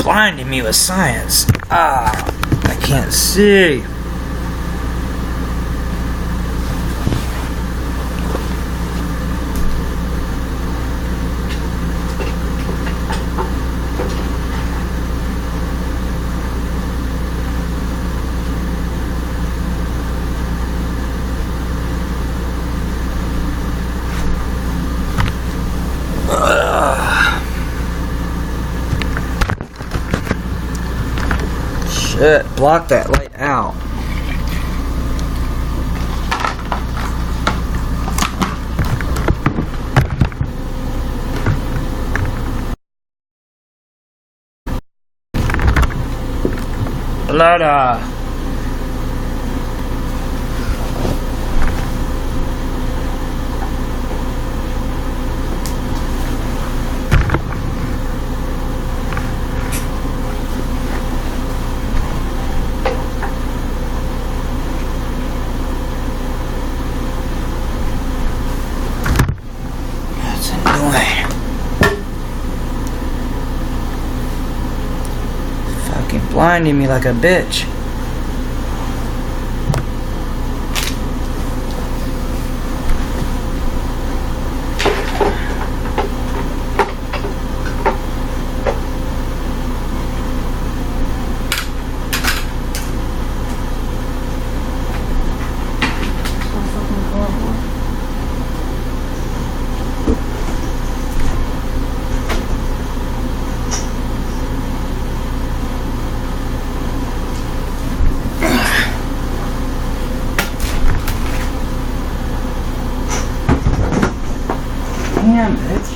Blinding me with science. I can't see. Shit, block that light out. Lotta. Blinding me like a bitch. Damn, bitch.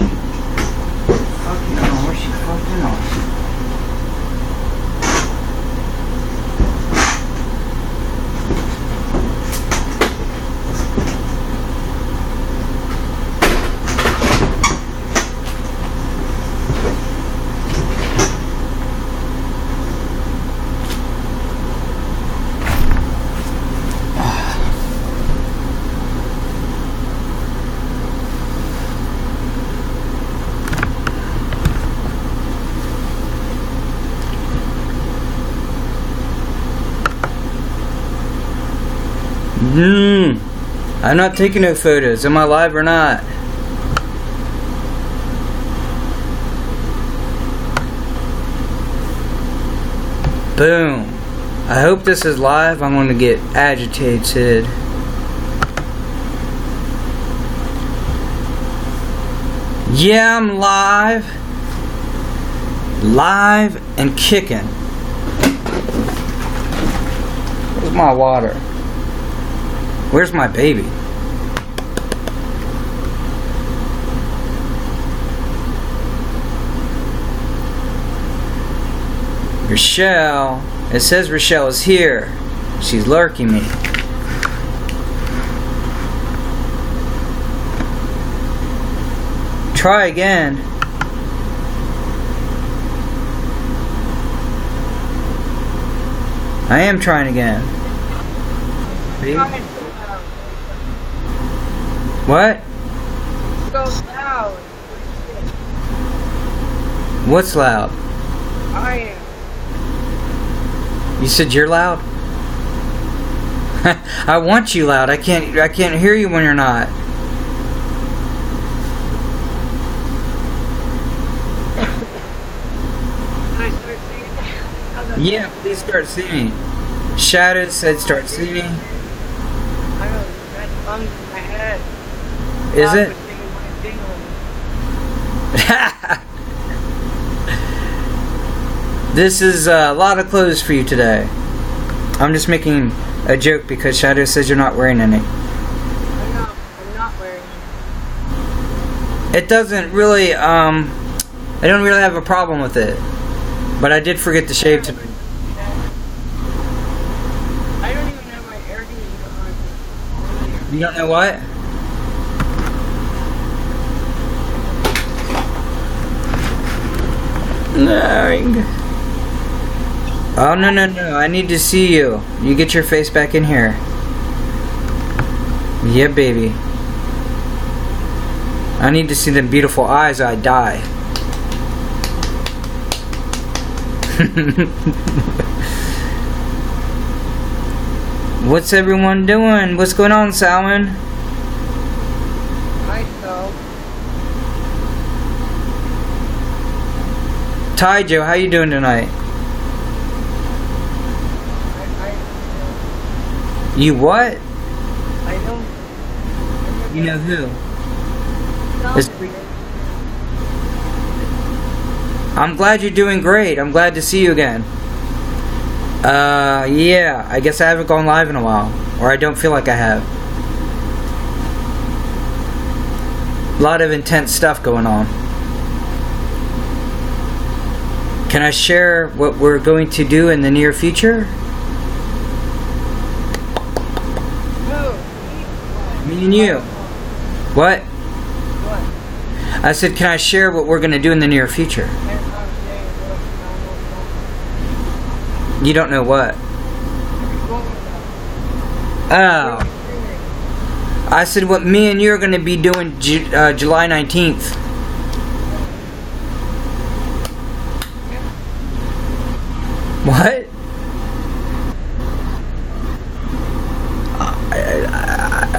Fucking know where she fucking off. I'm not taking no photos. Am I live or not? Boom. I hope this is live. I'm gonna get agitated. Yeah, I'm live. Live and kicking. Where's my water? Where's my baby? Rochelle. It says Rochelle is here. She's lurking me. Try again. I am trying again. Baby? What? So loud. What's loud? I am. You said you're loud? I want you loud. I can't hear you when you're not. Can I start singing? Yeah, please start singing. Shadow said start singing. I know, red lungs in my head. Is it? This is a lot of clothes for you today. I'm just making a joke because Shadow says you're not wearing any. I'm not wearing it. It doesn't really, I don't really have a problem with it. But I did forget to shave today. I don't even have my air conditioner on. You don't know what? No. Oh, no. I need to see you. You get your face back in here. Yeah, baby. I need to see them beautiful eyes. I die. What's everyone doing? What's going on, Salmon? Hi, so. Ty Joe, how you doing tonight? You what? I don't. You know who? It's, I'm glad you're doing great. I'm glad to see you again. Yeah, I guess I haven't gone live in a while. Or I don't feel like I have. A lot of intense stuff going on. Can I share what we're going to do in the near future? Me and you. What? What? I said, can I share what we're going to do in the near future? You don't know what? Oh. I said what me and you are going to be doing July 19th. What?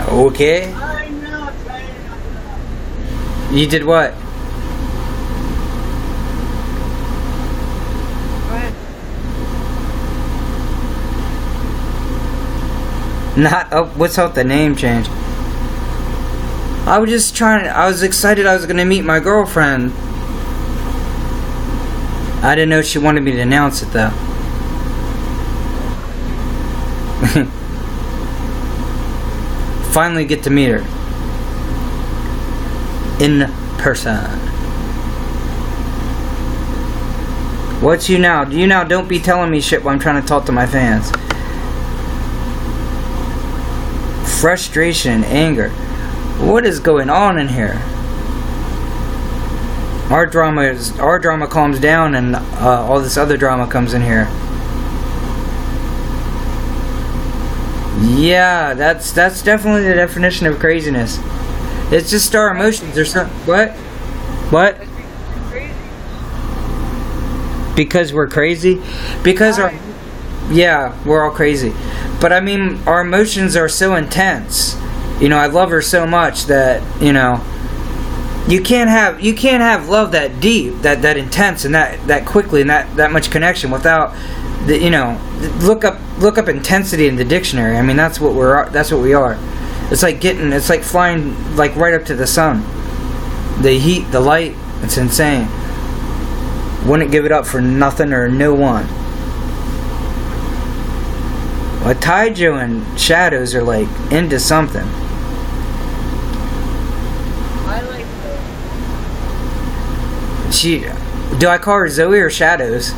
Okay. You did what? Not up. What's up? The name change. I was just trying. I was excited. I was gonna meet my girlfriend. I didn't know she wanted me to announce it though. Finally get to meet her in person. What's YouNow? YouNow, don't be telling me shit while I'm trying to talk to my fans. Frustration, anger. What is going on in here? Our drama calms down, and all this other drama comes in here. Yeah, that's definitely the definition of craziness. It's just our emotions or something. What? What? Because we're crazy? Because yeah, we're all crazy. But I mean, our emotions are so intense. You know, I love her so much that, you know, you can't have love that deep, that intense, and that quickly, and that much connection without the, you know, look up intensity in the dictionary. I mean, that's what we are. It's like flying like right up to the sun. The heat, the light, it's insane. Wouldn't give it up for nothing or no one. Well, Taijo and Shadows are like into something. I like her. Do I call her Zoe or Shadows?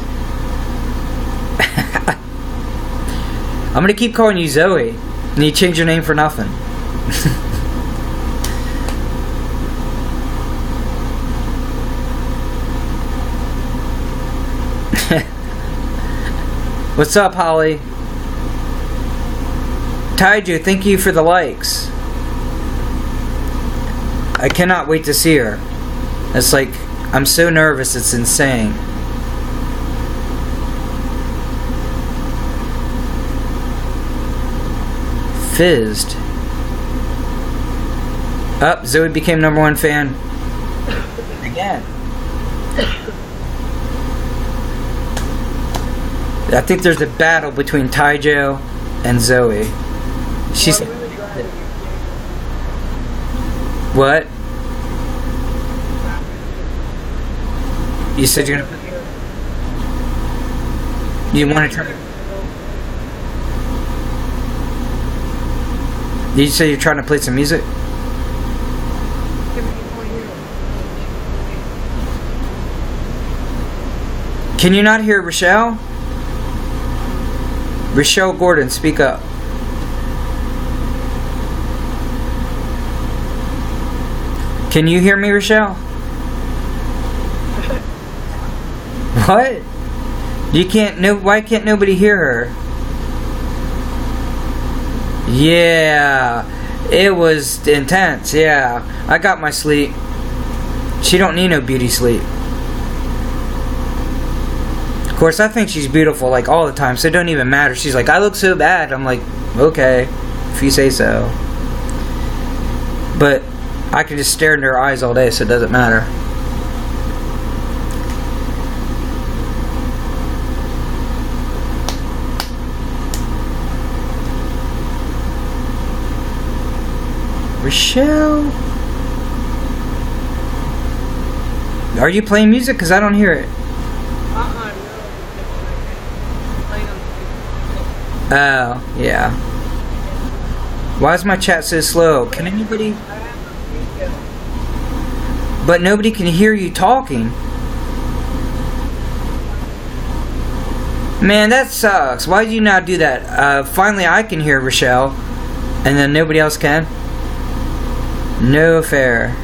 I'm gonna keep calling you Zoe, and you change your name for nothing. What's up, Holly? Taiju, thank you for the likes. I cannot wait to see her. It's like, I'm so nervous, it's insane. Fizzed. Up, Zoe became #1 fan. Again. I think there's a battle between Taijo and Zoe. She's... What? You said you're gonna... You want to try... Did you say you're trying to play some music? Can you not hear Rochelle? Rochelle Gordon, speak up. Can you hear me, Rochelle? What? You can't. No. Why can't nobody hear her? Yeah, it was intense. Yeah, I got my sleep. She don't need no beauty sleep. course, I think she's beautiful like all the time, so it don't even matter. She's like, I look so bad. I'm like, okay, if you say so. But I can just stare into her eyes all day, so it doesn't matter. Rochelle, are you playing music? Because I don't hear it. No. Playing on the Oh, yeah. Why is my chat so slow? Can anybody... I have a video. But nobody can hear you talking. Man, that sucks. Why did you not do that? Finally I can hear Rochelle, and then nobody else can? No fair.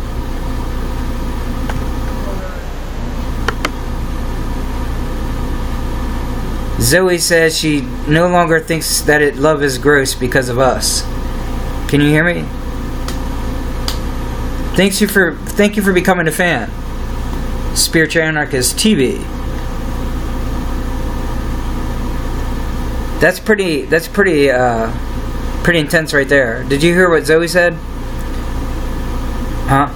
Zoe says she no longer thinks that love is gross because of us. Can you hear me? Thank you for becoming a fan. Spiritual Anarchist TV. That's pretty intense right there. Did you hear what Zoe said? Huh?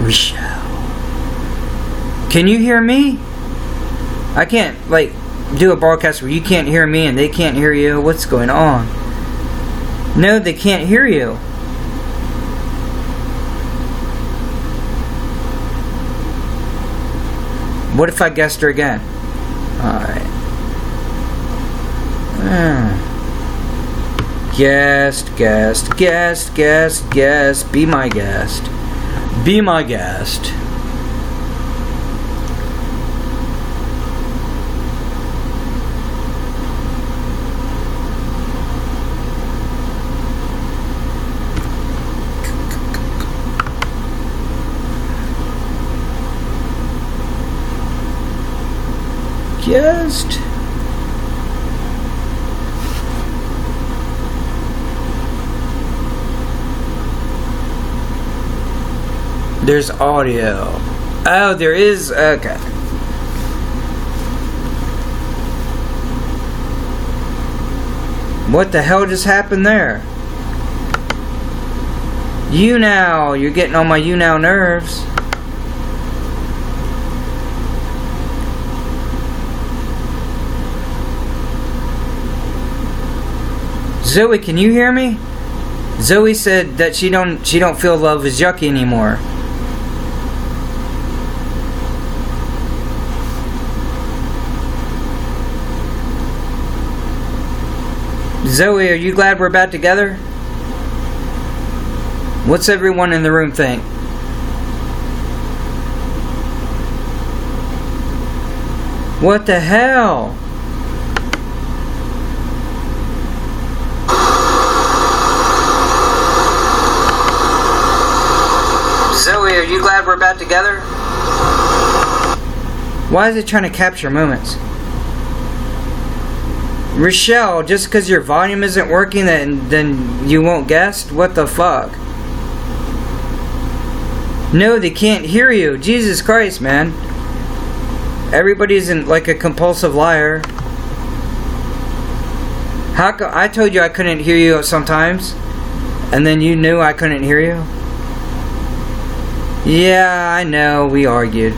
Rochelle. Can you hear me? I can't, like, do a broadcast where you can't hear me and they can't hear you. What's going on? No, they can't hear you. What if I guessed her again? Alright. Guest. Be my guest. Be my guest. Guest. There's audio. Oh, there is. Okay. What the hell just happened there? YouNow. You're getting on my YouNow nerves. Zoe, can you hear me? Zoe said that she don't feel love is yucky anymore. Zoe, are you glad we're back together? What's everyone in the room think? What the hell? Zoe, are you glad we're back together? Why is it trying to capture moments? Rochelle, just because your volume isn't working, then you won't guest? What the fuck? No, they can't hear you. Jesus Christ, man. Everybody's like a compulsive liar. How come I told you I couldn't hear you sometimes, and then you knew I couldn't hear you? Yeah, I know, we argued.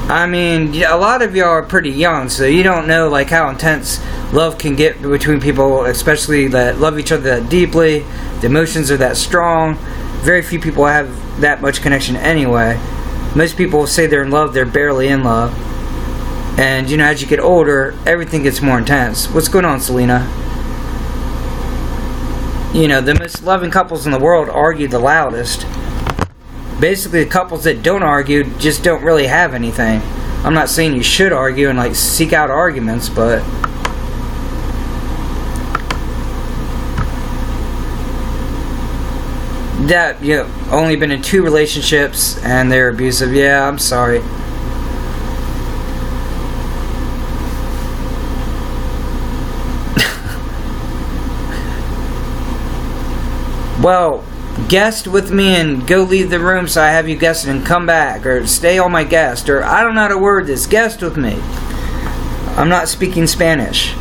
I mean, a lot of y'all are pretty young, so you don't know like how intense love can get between people, especially that love each other that deeply. The emotions are that strong. Very few people have that much connection anyway. Most people say they're in love, they're barely in love. And you know, as you get older, everything gets more intense. What's going on, Selena? You know, the most loving couples in the world argue the loudest. Basically, the couples that don't argue just don't really have anything. I'm not saying you should argue and like seek out arguments, but that, you know, only been in 2 relationships and they're abusive. Yeah, I'm sorry. Well, guest with me and go leave the room so I have you guest and come back, or stay on my guest, or I don't know how to word this. Guest with me. I'm not speaking Spanish.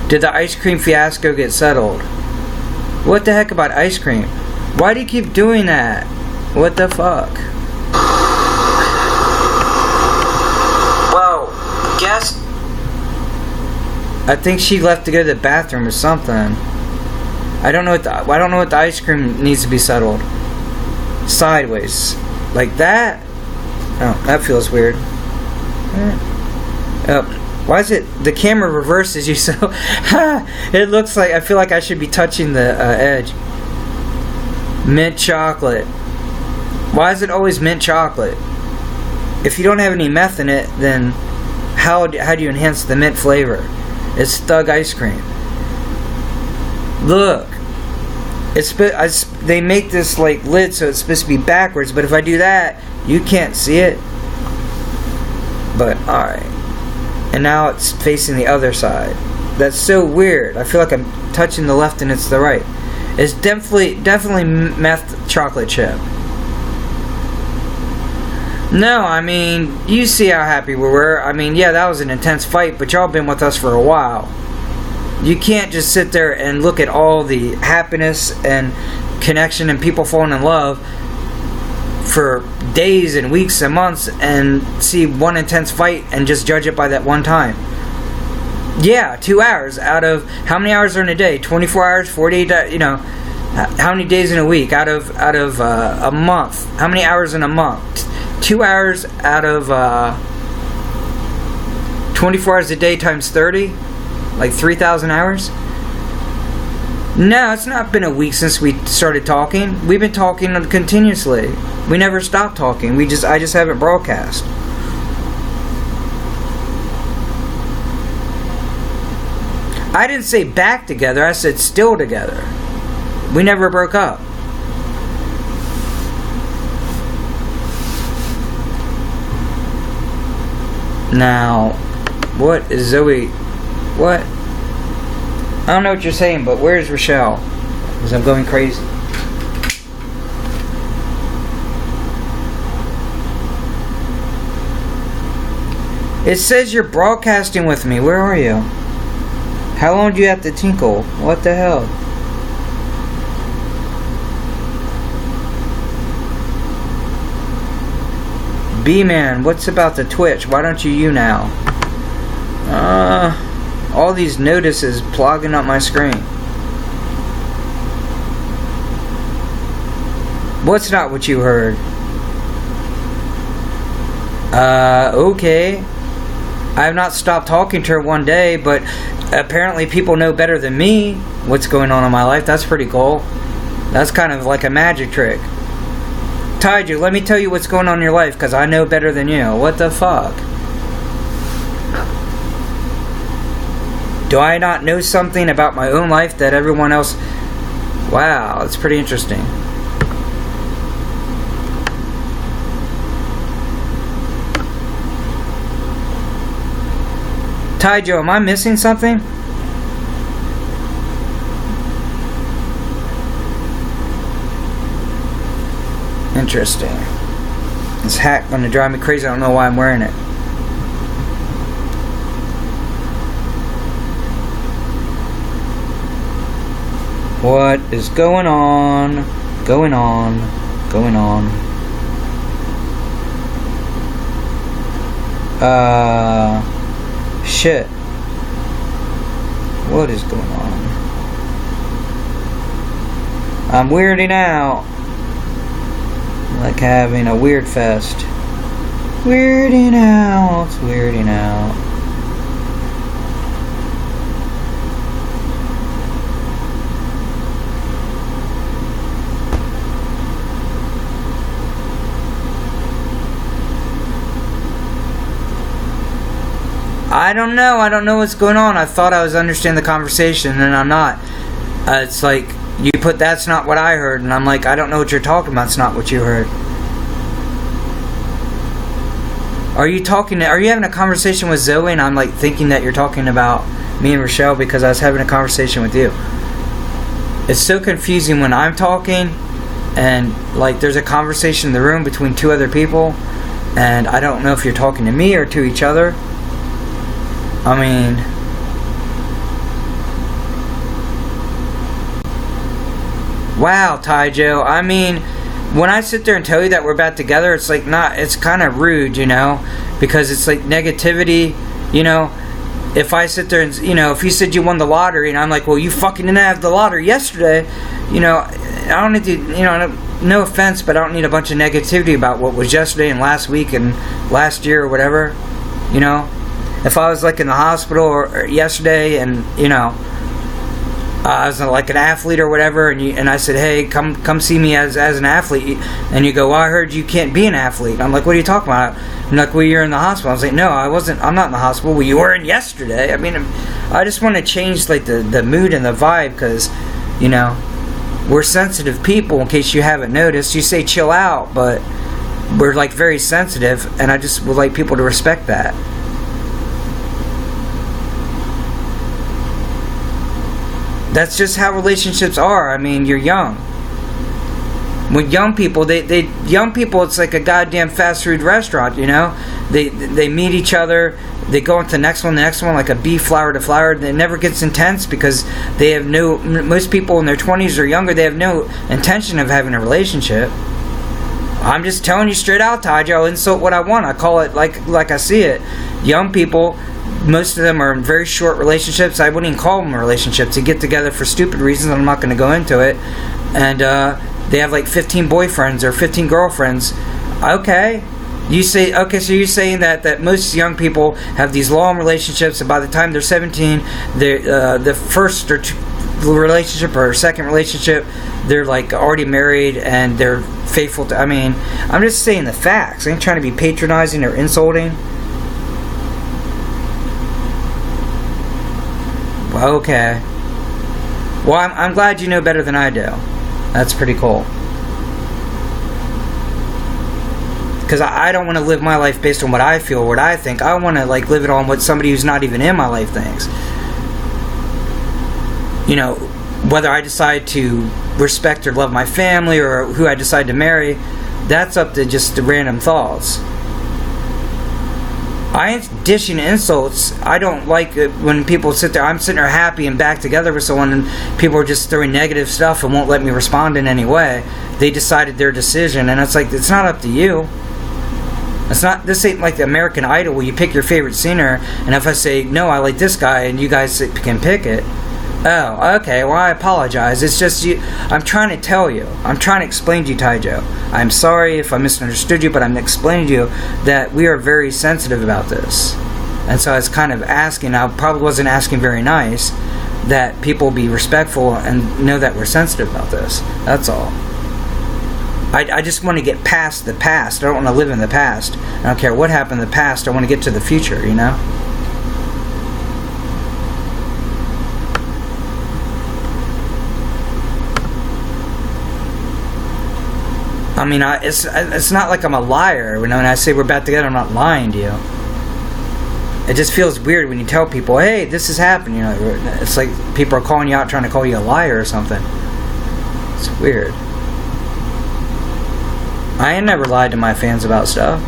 Did the ice cream fiasco get settled? What the heck about ice cream? Why do you keep doing that? What the fuck? Well, guest. I think she left to go to the bathroom or something. I don't know what the ice cream needs to be settled. Sideways, like that. Oh, that feels weird. Why is it the camera reverses you so? It looks like I feel like I should be touching the edge. Mint chocolate. Why is it always mint chocolate? If you don't have any meth in it, then how do you enhance the mint flavor? It's Thug ice cream. Look, they make this like lid so it's supposed to be backwards, but if I do that, you can't see it. But alright. And now it's facing the other side. That's so weird. I feel like I'm touching the left and it's the right. It's definitely meth chocolate chip. No, I mean, you see how happy we were. I mean, yeah, that was an intense fight, but y'all been with us for a while. You can't just sit there and look at all the happiness and connection and people falling in love for days and weeks and months and see one intense fight and just judge it by that one time. Yeah, 2 hours out of how many hours are in a day? 24 hours, 48, you know, how many days in a week out of a month? How many hours in a month? 2 hours out of 24 hours a day times 30, like 3,000 hours. No, it's not been a week since we started talking. We've been talking continuously. We never stopped talking. I just haven't broadcast. I didn't say back together. I said still together. We never broke up. Now, what is Zoe? What? I don't know what you're saying, but where's Rochelle? Because I'm going crazy. It says you're broadcasting with me. Where are you? How long do you have to tinkle? What the hell? B-Man, what's about the Twitch? Why don't you YouNow? All these notices clogging up my screen. What's not what you heard? Okay. I have not stopped talking to her one day, but apparently people know better than me what's going on in my life. That's pretty cool. That's kind of like a magic trick. Taiju, let me tell you what's going on in your life, because I know better than you. What the fuck? Do I not know something about my own life that everyone else... Wow, that's pretty interesting. Taiju, am I missing something? Interesting. This hat gonna drive me crazy. I don't know why I'm wearing it. What is going on? Going on. Going on. Shit. What is going on? I'm weirding out. Like having a weird fest. Weirding out. Weirding out. I don't know. I don't know what's going on. I thought I was understanding the conversation, and I'm not. It's like you put "that's not what I heard," and I'm like, I don't know what you're talking about. It's not what you heard. Are you talking? Are you having a conversation with Zoe? And I'm like thinking that you're talking about me and Rochelle because I was having a conversation with you. It's so confusing when I'm talking and like there's a conversation in the room between two other people, and I don't know if you're talking to me or to each other. I mean, wow, Ty Joe. I mean, when I sit there and tell you that we're back together, it's like it's kind of rude, you know, because it's like negativity, you know. If I sit there and, you know, if you said you won the lottery and I'm like, well, you fucking didn't have the lottery yesterday, you know, I don't need to, you know, no offense, but I don't need a bunch of negativity about what was yesterday and last week and last year or whatever, you know. If I was like in the hospital or yesterday and, you know, I was like an athlete or whatever, and I said, hey, come see me as an athlete, and you go, well, I heard you can't be an athlete. And I'm like, what are you talking about? I'm like, well, you're in the hospital. I was like, no, I'm not in the hospital. Well, you were in yesterday. I mean, I just want to change like the mood and the vibe, because, you know, we're sensitive people, in case you haven't noticed. You say chill out, but we're like very sensitive, and I just would like people to respect that. That's just how relationships are. I mean, you're young. With young people, young people, it's like a goddamn fast food restaurant, you know? They meet each other, they go into the next one, like a bee flower to flower. It never gets intense because they have most people in their 20s or younger, they have no intention of having a relationship. I'm just telling you straight out, Taj. I'll insult what I want. I call it like I see it. Young people, most of them are in very short relationships. I wouldn't even call them relationships. They get together for stupid reasons. I'm not going to go into it. And they have like 15 boyfriends or 15 girlfriends. Okay. So you're saying that most young people have these long relationships, and by the time they're 17, the first or relationship or second relationship, they're like already married and they're faithful to. I mean, I'm just saying the facts. I ain't trying to be patronizing or insulting. Okay. Well, I'm glad you know better than I do. That's pretty cool. Because I don't want to live my life based on what I feel, what I think. I want to like live it on what somebody who's not even in my life thinks. You know, whether I decide to respect or love my family or who I decide to marry, that's up to just the random thoughts. I ain't dishing insults. I don't like it when people sit there. I'm sitting there happy and back together with someone, and people are just throwing negative stuff and won't let me respond in any way. They decided their decision, and it's like, it's not up to you. This ain't like the American Idol where you pick your favorite singer, and if I say, no, I like this guy, and you guys can pick it. Oh, okay, well, I apologize. It's just you. I'm trying to tell you. I'm trying to explain to you, Taijo. I'm sorry if I misunderstood you, but I'm explaining to you that we are very sensitive about this. And so I was kind of asking, I probably wasn't asking very nice, that people be respectful and know that we're sensitive about this. That's all. I just want to get past the past. I don't want to live in the past. I don't care what happened in the past. I want to get to the future, you know? I mean, it's not like I'm a liar. When I say we're back together, I'm not lying to you. It just feels weird when you tell people, hey, this is happening. You know, it's like people are calling you out, trying to call you a liar or something. It's weird. I ain't never lied to my fans about stuff.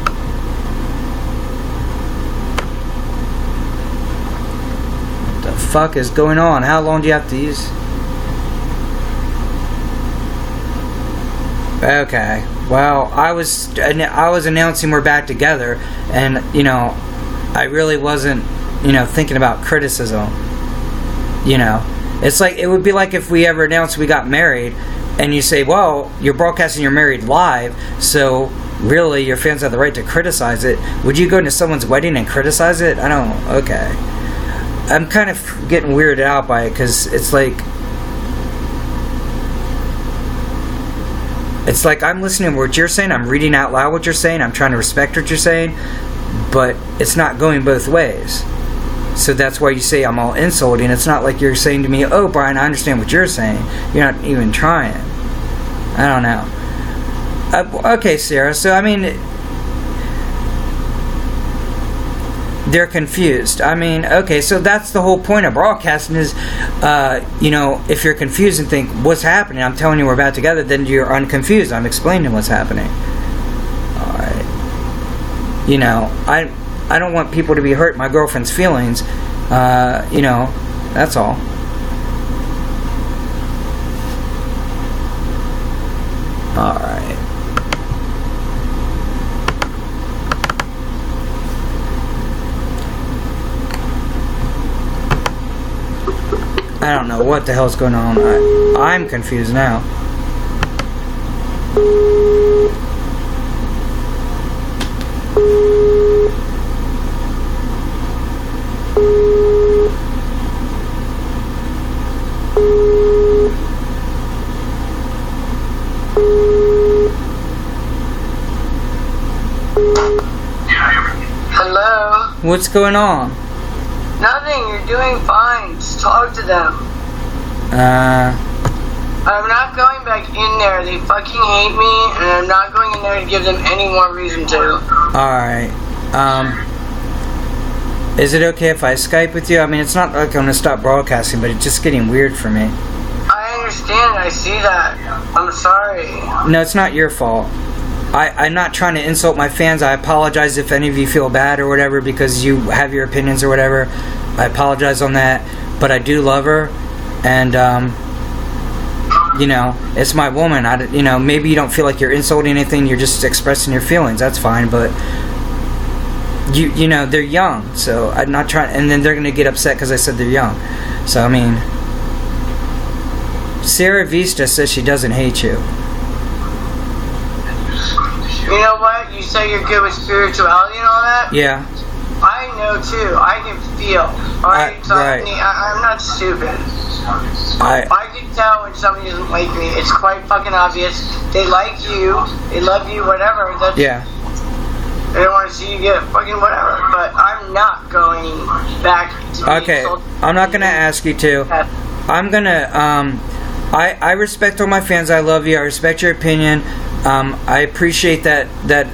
What the fuck is going on? How long do you have to use? Okay. Well, I was announcing we're back together, and you know, I really wasn't, you know, thinking about criticism. You know, it's like it would be like if we ever announced we got married, and you say, well, you're broadcasting you're married live, so really your fans have the right to criticize it. Would you go into someone's wedding and criticize it? I don't. Okay. I'm kind of getting weirded out by it because it's like I'm listening to what you're saying, I'm reading out loud what you're saying, I'm trying to respect what you're saying, but it's not going both ways. So that's why you say I'm all insulting. It's not like you're saying to me, oh, Brian, I understand what you're saying. You're not even trying. I don't know. Okay, Sarah, so I mean, they're confused. I mean, okay, so that's the whole point of broadcasting is, if you're confused and think, what's happening? I'm telling you we're back together, then you're unconfused. I'm explaining what's happening. Alright. I don't want people to be hurt, my girlfriend's feelings. That's all. Alright. I don't know what the hell's going on. I'm confused now. Hello? What's going on? Nothing, you're doing fine. Just talk to them. I'm not going back in there. They fucking hate me, and I'm not going in there to give them any more reason to. Alright. Is it okay if I Skype with you? I mean, it's not like I'm gonna stop broadcasting, but it's just getting weird for me. I understand, I see that. I'm sorry. No, it's not your fault. I'm not trying to insult my fans. I apologize if any of you feel bad or whatever because you have your opinions or whatever. I apologize on that. But I do love her. And, it's my woman. Maybe you don't feel like you're insulting anything. You're just expressing your feelings. That's fine. But, they're young. So I'm not trying. And then they're going to get upset because I said they're young. So, I mean, Sarah Vista says she doesn't hate you. You know what? You say you're good with spirituality and all that? Yeah. I know too. I can feel. Alright? So right. I'm not stupid. I can tell when somebody doesn't like me. It's quite fucking obvious. They like you. They love you, whatever. Yeah. They don't want to see you get fucking whatever. But I'm not going back to Okay. I'm not going to ask you to. I'm going to, I respect all my fans. I love you. I respect your opinion. I appreciate that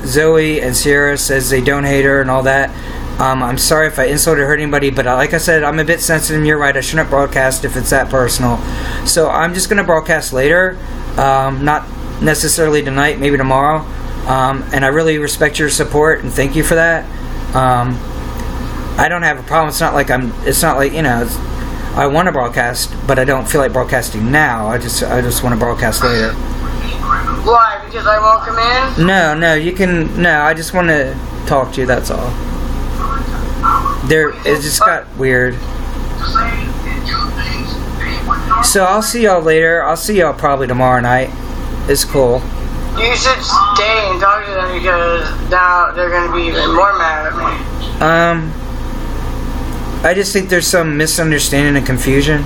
Zoe and Sierra says they don't hate her and all that. I'm sorry if I insulted or hurt anybody, but like I said, I'm a bit sensitive. You're right. I shouldn't broadcast if it's that personal. So I'm just going to broadcast later. Not necessarily tonight, maybe tomorrow. And I really respect your support and thank you for that. I don't have a problem. It's not like I want to broadcast, but I don't feel like broadcasting now. I just want to broadcast later. Why? Because I won't come in? No, you can. No, I just want to talk to you. That's all. It just got weird. So I'll see y'all later. I'll see y'all probably tomorrow night. It's cool. You should stay and talk to them because now they're going to be even more mad at me. I just think there's some misunderstanding and confusion.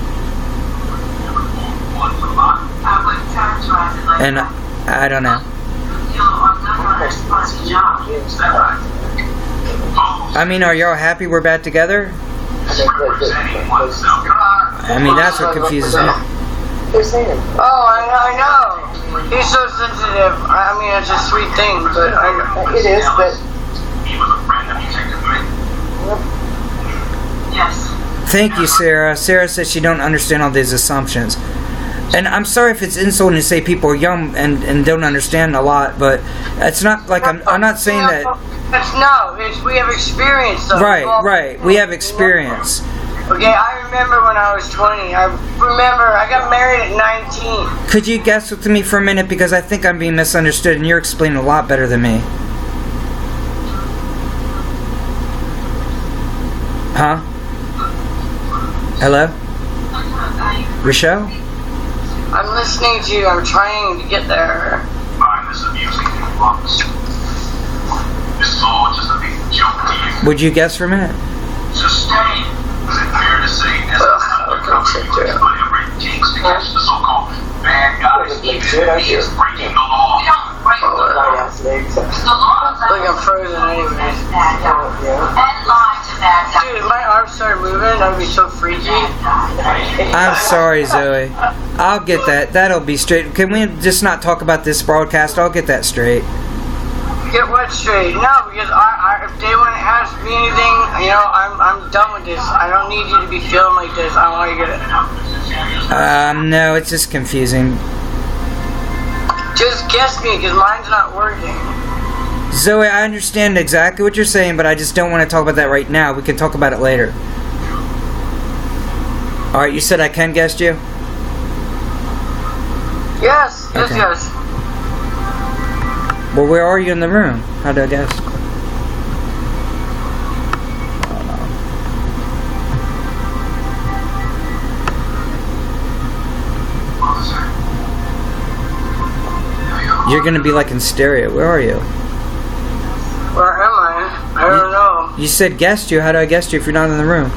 And I don't know. I mean, are y'all happy we're back together? I mean, that's what confuses me. Oh, I know. He's so sensitive. I mean, it's a sweet thing, but it is, but... Yes. Thank you, Sarah. Sarah says she don't understand all these assumptions. And I'm sorry if it's insulting to say people are young and don't understand a lot, but it's not like I'm not saying that... we have experience, though. Right. We have experience. Okay, I remember when I was 20. I remember I got married at 19. Could you guess with me for a minute? Because I think I'm being misunderstood and you're explaining a lot better than me. Huh? Hello? Rochelle? I'm listening to you. I'm trying to get there. Find this amusing and flawless. This is all just a big joke to you. Would you guess for a minute? Sustain. Is it fair to say this is undercover every kinks to catch the so-called bad guys, even if he is breaking the law? We don't break the law. The law is Look, I'm frozen anyway. and lie to bad guys. Dude, if my arms started moving, that would be so freaky. I'm sorry, Zoe. I'll get that. That'll be straight. Can we just not talk about this broadcast? I'll get that straight. Get what straight? No, because if they want to ask me anything, I'm done with this. I don't need you to be feeling like this. I want to get it. No, it's just confusing. Just guess me, because mine's not working. Zoe, I understand exactly what you're saying, but I just don't want to talk about that right now. We can talk about it later. Alright, you said I can guess you? Yes, Okay. yes. Well, where are you in the room? How do I guess? You're gonna be like in stereo. Where are you? Where am I? I don't know. You said guessed you. How do I guess you if you're not in the room?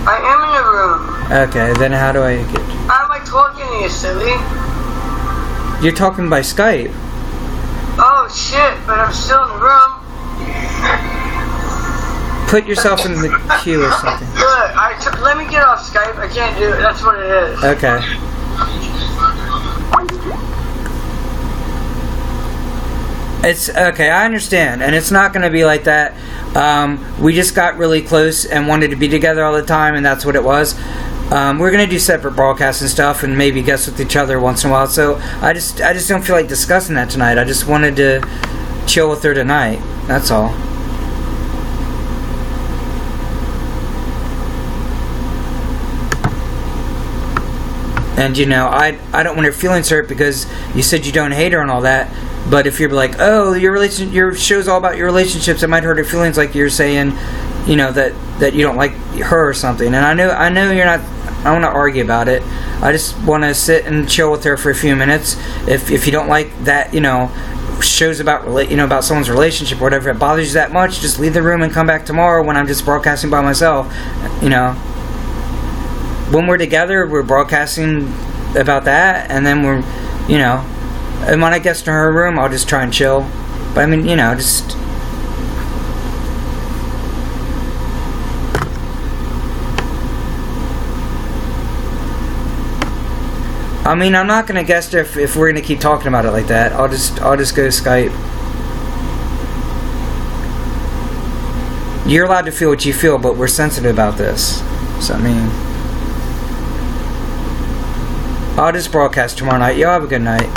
I am in the room. Okay, then how do I get you? How am I talking to you, silly? You're talking by Skype. Oh shit, but I'm still in the room. Put yourself in the queue or something. Look, let me get off Skype. I can't do it. That's what it is. Okay. It's okay, I understand, and it's not going to be like that. We just got really close and wanted to be together all the time, and that's what it was. We're going to do separate broadcasts and stuff, and maybe guest with each other once in a while. So I just don't feel like discussing that tonight. I just wanted to chill with her tonight. That's all. And I don't want her feelings hurt because you said you don't hate her and all that. But if you're like, oh, your show's all about your relationships, it might hurt her feelings, like you're saying, that you don't like her or something. And I know you're not. I want to argue about it. I just want to sit and chill with her for a few minutes. If you don't like that, shows about about someone's relationship or whatever, if it bothers you that much, just leave the room and come back tomorrow when I'm just broadcasting by myself. When we're together, we're broadcasting about that, and then we're, and when I get to her room, I'll just try and chill. But I mean, just. I mean, I'm not gonna guess if we're gonna keep talking about it like that. I'll just go Skype. You're allowed to feel what you feel, but we're sensitive about this. So I mean, I'll just broadcast tomorrow night. Y'all have a good night.